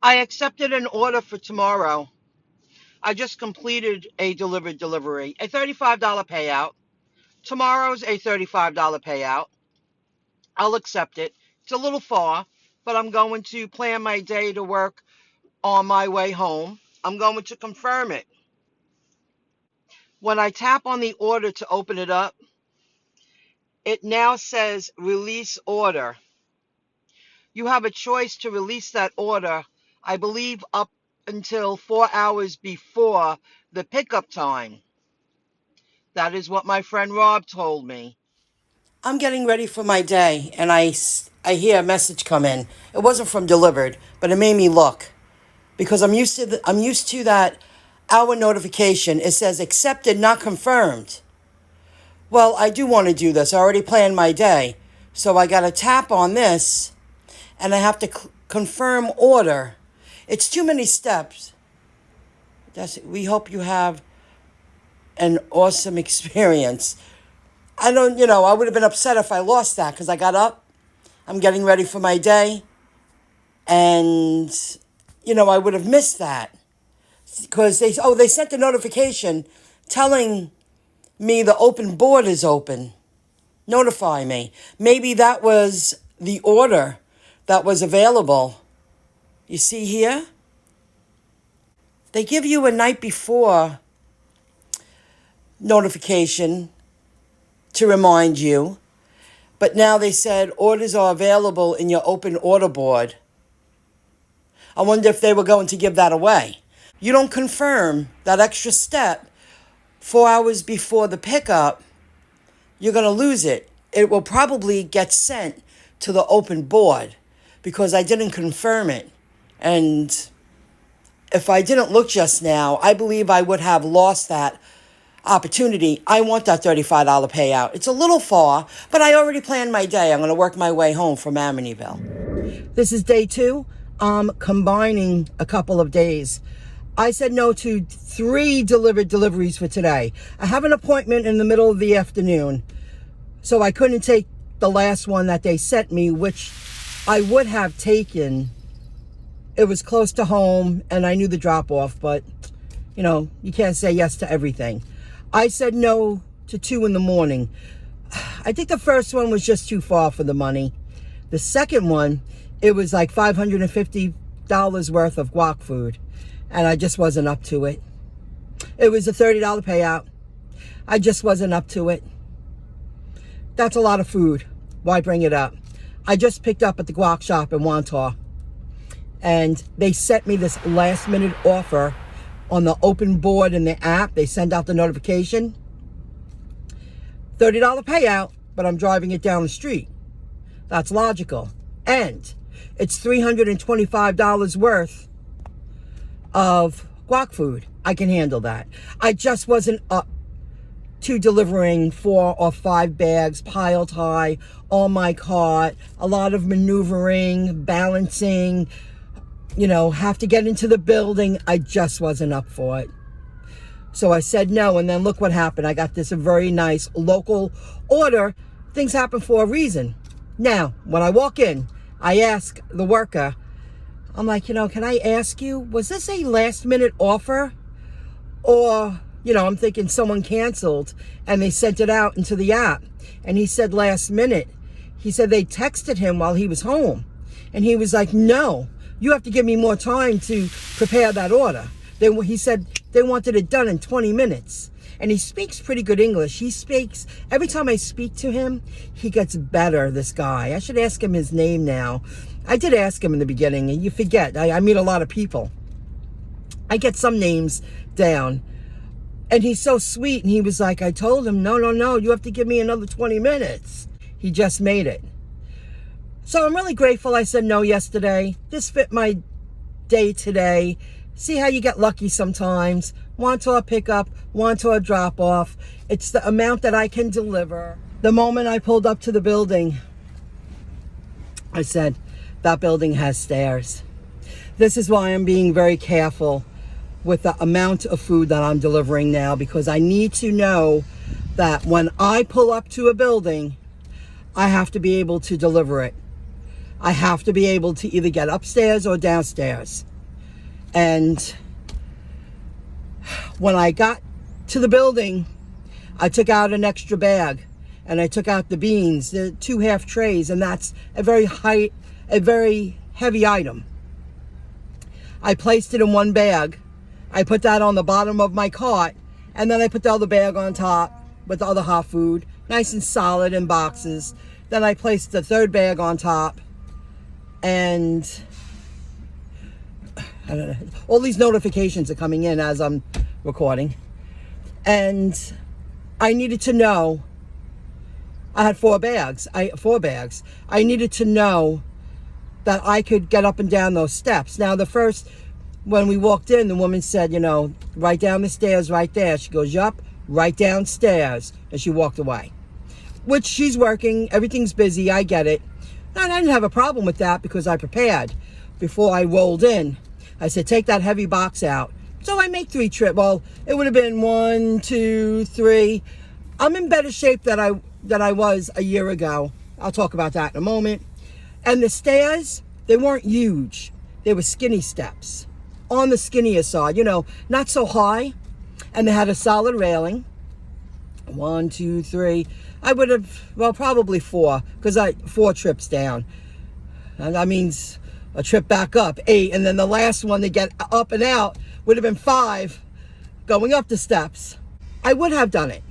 I accepted an order for tomorrow. I just completed a delivered delivery, a $35 payout. Tomorrow's a $35 payout. I'll accept it. It's a little far, but I'm going to plan my day to work on my way home. I'm going to confirm it. When I tap on the order to open it up, it now says release order. You have a choice to release that order, I believe, up until 4 hours before the pickup time. That is what my friend Rob told me. I'm getting ready for my day, and I hear a message come in. It wasn't from delivered, but it made me look because I'm used to that hour notification. It says accepted, not confirmed. Well, I do want to do this. I already planned my day, so I got to tap on this, and I have to confirm order. It's too many steps. We hope you have an awesome experience. I would have been upset if I lost that because I got up. I'm getting ready for my day. And, I would have missed that because they sent a notification telling me the open board is open. Notify me. Maybe that was the order that was available. You see here? They give you a night before notification to remind you. But now they said orders are available in your open order board. I wonder if they were going to give that away. You don't confirm that extra step 4 hours before the pickup, you're going to lose it. It will probably get sent to the open board because I didn't confirm it. And if I didn't look just now, I believe I would have lost that opportunity. I want that $35 payout. It's a little far, but I already planned my day. I'm going to work my way home from Amityville. This is day 2. I'm combining a couple of days. I said no to 3 delivered deliveries for today. I have an appointment in the middle of the afternoon, so I couldn't take the last one that they sent me, which I would have taken. It was close to home, and I knew the drop-off, but, you can't say yes to everything. I said no to 2 in the morning. I think the first one was just too far for the money. The second one, it was like $550 worth of guac food, and I just wasn't up to it. It was a $30 payout. I just wasn't up to it. That's a lot of food. Why bring it up? I just picked up at the guac shop in Wantar, and they sent me this last-minute offer on the open board in the app. They send out the notification. $30 payout, but I'm driving it down the street. That's logical. And it's $325 worth of guac food. I can handle that. I just wasn't up to delivering 4 or 5 bags piled high on my cart. A lot of maneuvering, balancing, have to get into the building. I just wasn't up for it. So I said no, and then look what happened. I got this very nice local order. Things happen for a reason. Now, when I walk in, I ask the worker, I'm like, can I ask you, was this a last minute offer? Or, I'm thinking someone canceled and they sent it out into the app. And he said last minute. He said they texted him while he was home. And he was like, no, you have to give me more time to prepare that order. He said they wanted it done in 20 minutes. And he speaks pretty good English. Every time I speak to him, he gets better, this guy. I should ask him his name now. I did ask him in the beginning, and you forget. I meet a lot of people. I get some names down. And he's so sweet, and he was like, I told him, no, you have to give me another 20 minutes. He just made it. So I'm really grateful I said no yesterday. This fit my day today. See how you get lucky sometimes. Wantor pickup, Wantor drop off. It's the amount that I can deliver. The moment I pulled up to the building, I said, that building has stairs. This is why I'm being very careful with the amount of food that I'm delivering now, because I need to know that when I pull up to a building, I have to be able to deliver it. I have to be able to either get upstairs or downstairs. And when I got to the building, I took out an extra bag and I took out the beans, the 2 half trays, and that's a very heavy item. I placed it in one bag. I put that on the bottom of my cart, and then I put the other bag on top with the other hot food, nice and solid in boxes. Then I placed the third bag on top, and I don't know, all these notifications are coming in as I'm recording. And I needed to know, I had 4 bags. I needed to know that I could get up and down those steps. Now, when we walked in, the woman said, right down the stairs right there. She goes, yup, right downstairs. And she walked away. Which, she's working, everything's busy, I get it. And I didn't have a problem with that because I prepared before I rolled in. I said, take that heavy box out. So I make 3 trips. Well, it would have been 1, 2, 3. I'm in better shape than I was a year ago. I'll talk about that in a moment. And the stairs, they weren't huge. They were skinny steps. On the skinnier side, not so high. And they had a solid railing. 1, 2, 3. I would have, probably 4, because 4 trips down. And that means a trip back up, 8. And then the last one to get up and out would have been 5 going up the steps. I would have done it.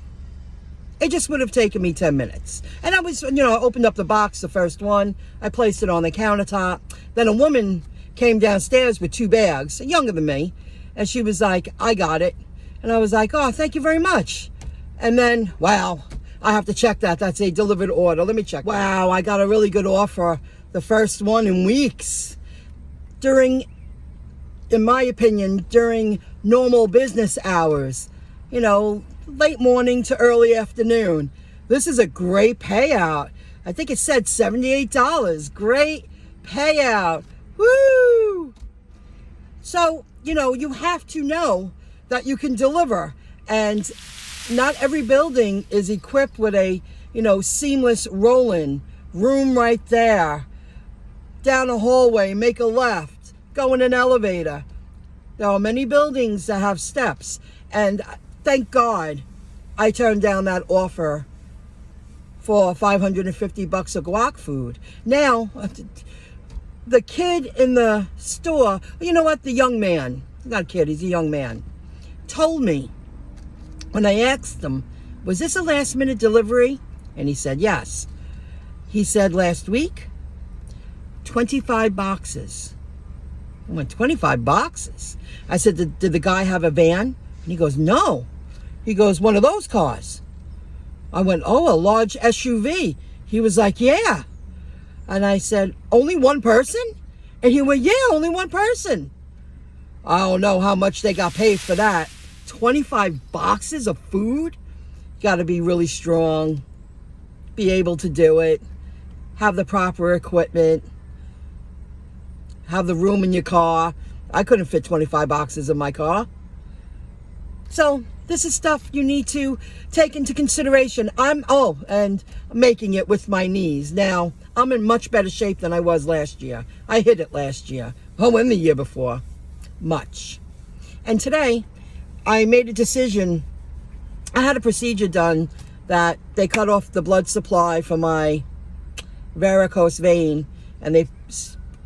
It just would have taken me 10 minutes. And I was, I opened up the box, the first one. I placed it on the countertop. Then a woman came downstairs with 2 bags, younger than me. And she was like, I got it. And I was like, oh, thank you very much. And then, wow, I have to check that. That's a delivered order. Let me check. Wow, I got a really good offer. The first one in weeks. In my opinion, during normal business hours. Late morning to early afternoon. This is a great payout. I think it said $78. Great payout. Woo! So, you have to know that you can deliver. And not every building is equipped with a, seamless roll-in. Room right there. Down a hallway, make a left. Go in an elevator. There are many buildings that have steps. And thank God I turned down that offer for $550 of guac food. Now, the kid in the store, you know what? The young man, not a kid, he's a young man, told me when I asked him, was this a last minute delivery? And he said, yes. He said last week, 25 boxes. I went, 25 boxes? I said, did the guy have a van? And he goes, no. He goes, one of those cars. I went, oh, a large SUV. He was like, yeah. And I said, only one person? And he went, yeah, only one person. I don't know how much they got paid for that. 25 boxes of food? Got to be really strong. Be able to do it. Have the proper equipment. Have the room in your car. I couldn't fit 25 boxes in my car. So this is stuff you need to take into consideration. And I'm making it with my knees. Now, I'm in much better shape than I was last year. I hit it last year. And the year before. Much. And today, I made a decision. I had a procedure done that they cut off the blood supply for my varicose vein, and they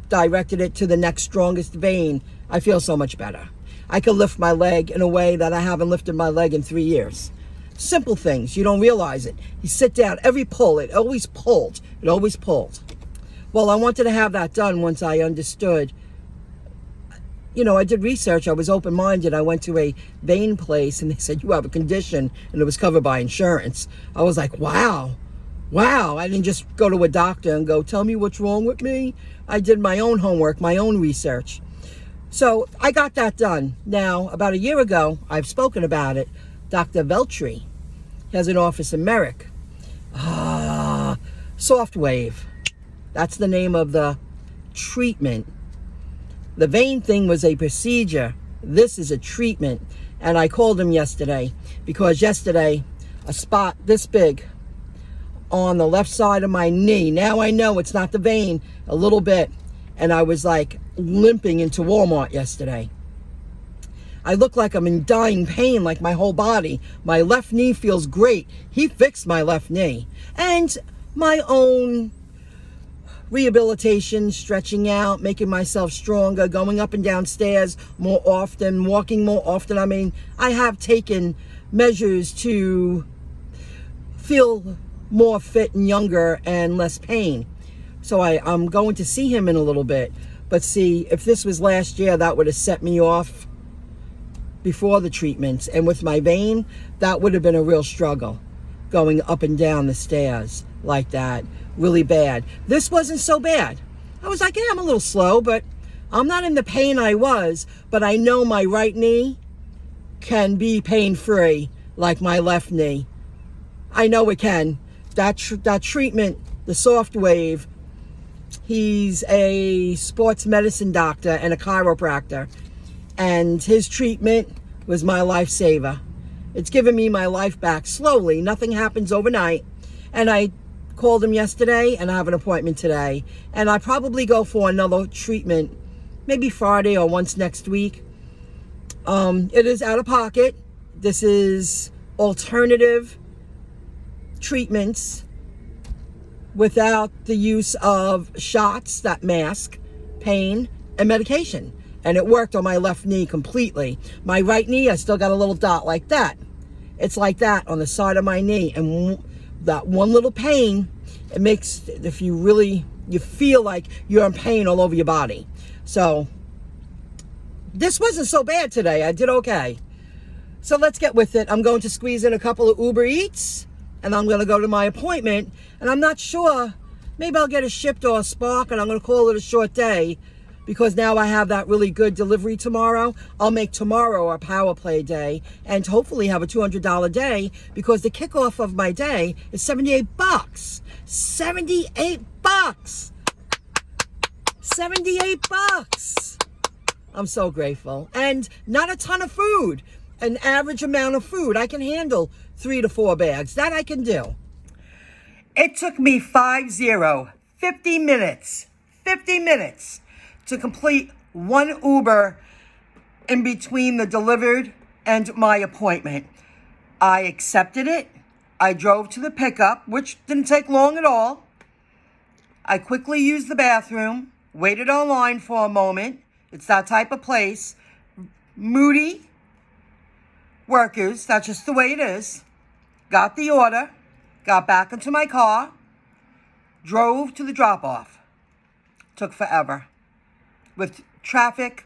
directed it to the next strongest vein. I feel so much better. I can lift my leg in a way that I haven't lifted my leg in 3 years. Simple things. You don't realize it. You sit down, every pull, it always pulled. It always pulled. Well, I wanted to have that done once I understood. I did research. I was open-minded. I went to a vein place, and they said, you have a condition, and it was covered by insurance. I was like, wow. I didn't just go to a doctor and go, tell me what's wrong with me. I did my own homework, my own research. So I got that done. Now, about a year ago, I've spoken about it. Dr. Veltri has an office in Merrick. Soft Wave. That's the name of the treatment. The vein thing was a procedure. This is a treatment. And I called him yesterday because yesterday, a spot this big on the left side of my knee. Now I know it's not the vein, a little bit. And I was like limping into Walmart yesterday. I look like I'm in dying pain, like my whole body. My left knee feels great. He fixed my left knee. And my own rehabilitation, stretching out, making myself stronger, going up and down stairs more often, walking more often. I mean, I have taken measures to feel more fit and younger and less pain. So I'm going to see him in a little bit. But see, if this was last year, that would have set me off before the treatments. And with my vein, that would have been a real struggle, going up and down the stairs like that. Really bad. This wasn't so bad. I was like, yeah, I'm a little slow, but I'm not in the pain I was. But I know my right knee can be pain-free like my left knee. I know it can. That treatment, the soft wave, he's a sports medicine doctor and a chiropractor. And his treatment was my lifesaver. It's given me my life back slowly. Nothing happens overnight. And I called him yesterday and I have an appointment today. And I probably go for another treatment, maybe Friday or once next week. It is out of pocket. This is alternative treatments without the use of shots that mask pain and medication. And it worked on my left knee completely. My right knee, I still got a little dot like that. It's like that on the side of my knee. And that one little pain, it makes, if you feel like you're in pain all over your body. So this wasn't so bad today. I did okay. So let's get with it. I'm going to squeeze in a couple of Uber Eats and I'm going to go to my appointment. And I'm not sure, maybe I'll get a Shipt or a Spark and I'm going to call it a short day because now I have that really good delivery tomorrow. I'll make tomorrow a power play day and hopefully have a $200 day because the kickoff of my day is $78. $78. $78. I'm so grateful. And not a ton of food. An average amount of food. I can handle 3 to 4 bags. That I can do. It took me 50 minutes to complete one Uber in between the delivered and my appointment. I accepted it. I drove to the pickup, which didn't take long at all. I quickly used the bathroom, waited online for a moment. It's that type of place. Moody workers, that's just the way it is. Got the order, got back into my car, drove to the drop-off. Took forever with traffic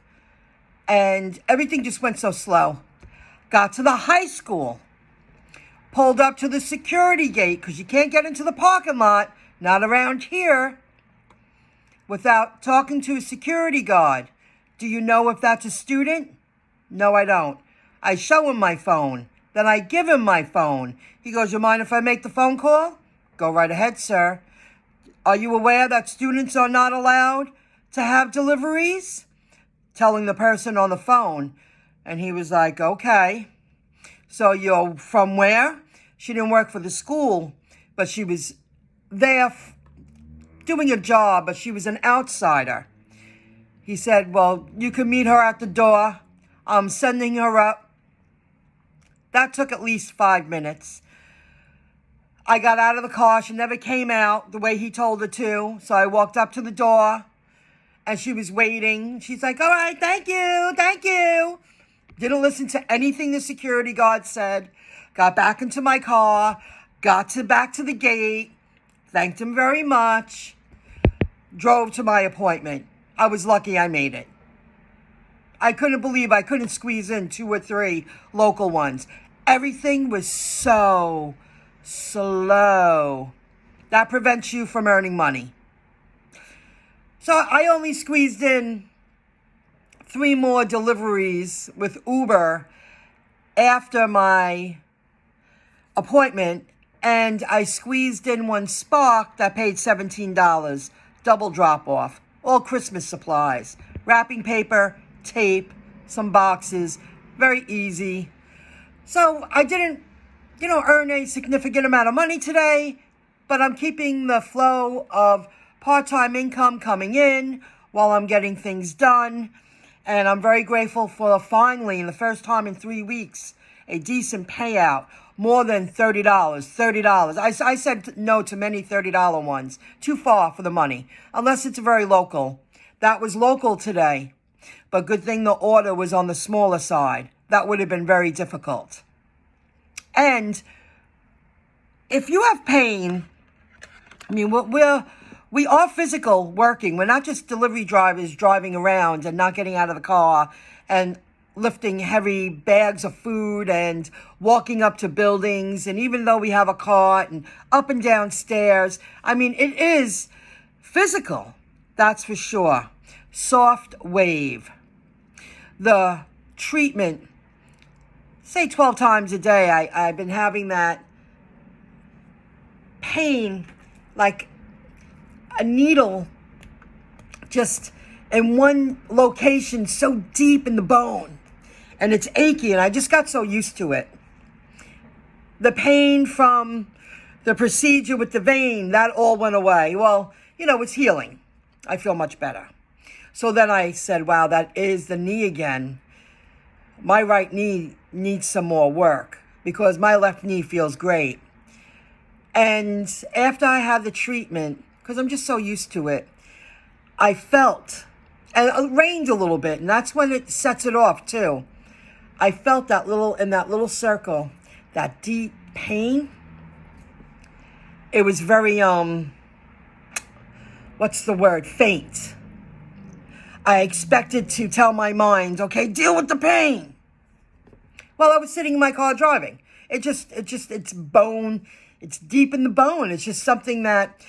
and everything just went so slow. Got to the high school, pulled up to the security gate because you can't get into the parking lot, not around here, without talking to a security guard. Do you know if that's a student? No, I don't. I show him my phone. Then I give him my phone. He goes, you mind if I make the phone call? Go right ahead, sir. Are you aware that students are not allowed to have deliveries? Telling the person on the phone. And he was like, okay. So you're from where? She didn't work for the school, but she was there doing a job, but she was an outsider. He said, well, you can meet her at the door. I'm sending her up. That took at least 5 minutes. I got out of the car. She never came out the way he told her to. So I walked up to the door and she was waiting. She's like, all right, thank you. Didn't listen to anything the security guard said. Got back into my car, back to the gate, thanked him very much, drove to my appointment. I was lucky I made it. I couldn't believe I couldn't squeeze in 2 or 3 local ones. Everything was so slow. That prevents you from earning money. So I only squeezed in 3 more deliveries with Uber after my appointment, and I squeezed in 1 Spark that paid $17, double drop-off, all Christmas supplies, wrapping paper, tape, some boxes, very easy. So I didn't, earn a significant amount of money today, but I'm keeping the flow of part-time income coming in while I'm getting things done. And I'm very grateful for finally, in the first time in 3 weeks, a decent payout. More than $30. $30. I said no to many $30 ones. Too far for the money. Unless it's very local. That was local today. But good thing the order was on the smaller side. That would have been very difficult. And if you have pain, I mean, we are physical working. We're not just delivery drivers driving around and not getting out of the car and lifting heavy bags of food and walking up to buildings. And even though we have a cart and up and down stairs, I mean, it is physical. That's for sure. Soft wave. The treatment, say 12 times a day, I've been having that pain, like a needle just in one location so deep in the bone. And it's achy, and I just got so used to it. The pain from the procedure with the vein, that all went away. Well, it's healing. I feel much better. So then I said, wow, that is the knee again. My right knee needs some more work because my left knee feels great. And after I had the treatment, because I'm just so used to it, I felt, and it rained a little bit, and that's when it sets it off too. I felt in that little circle, that deep pain. It was very, faint. I expected to tell my mind, okay, deal with the pain. Well, I was sitting in my car driving. It's bone. It's deep in the bone. It's just something that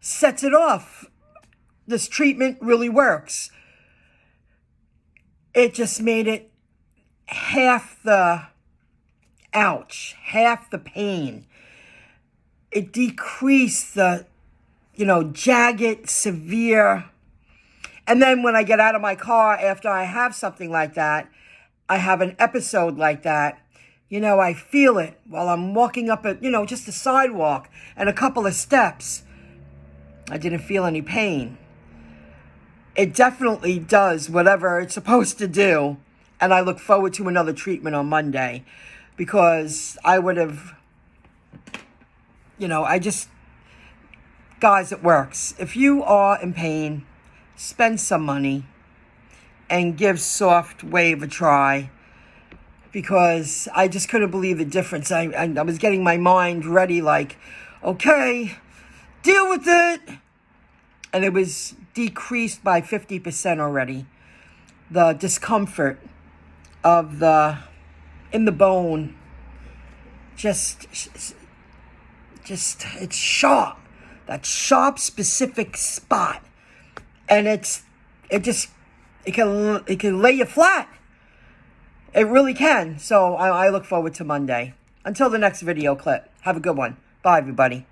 sets it off. This treatment really works. It just made it half the pain. It decreased the, jagged, severe. And then when I get out of my car after I have something like that, I have an episode like that, I feel it while I'm walking up just a sidewalk and a couple of steps. I didn't feel any pain. It definitely does whatever it's supposed to do. And I look forward to another treatment on Monday because I would have, guys, it works. If you are in pain, spend some money and give Soft Wave a try because I just couldn't believe the difference. I was getting my mind ready like, okay, deal with it. And it was decreased by 50% already. The discomfort of in the bone, just it's sharp, that sharp specific spot, and it can lay you flat. It really can. So I look forward to Monday. Until the next video clip. Have a good one. Bye, everybody.